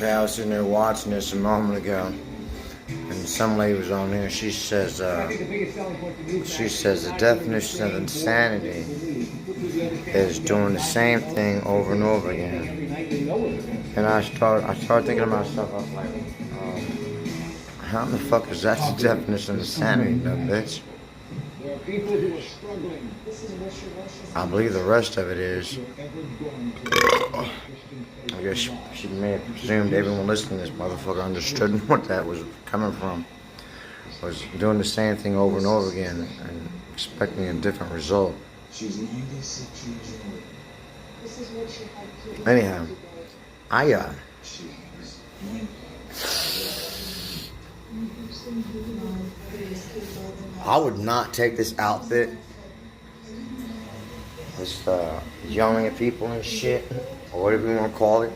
Okay, I was sitting there watching this a moment ago, and some lady was on here. She says the definition of insanity is doing the same thing over and over again. And I started thinking to myself, I was like, how the fuck is that the definition of insanity, dumb bitch? I believe the rest of it is. I guess she may have presumed everyone listening to this motherfucker understood what that was coming from. Was doing the same thing over and over again and expecting a different result. Anyhow, I would not take this outfit, this yelling at people and shit, or whatever you want to call it.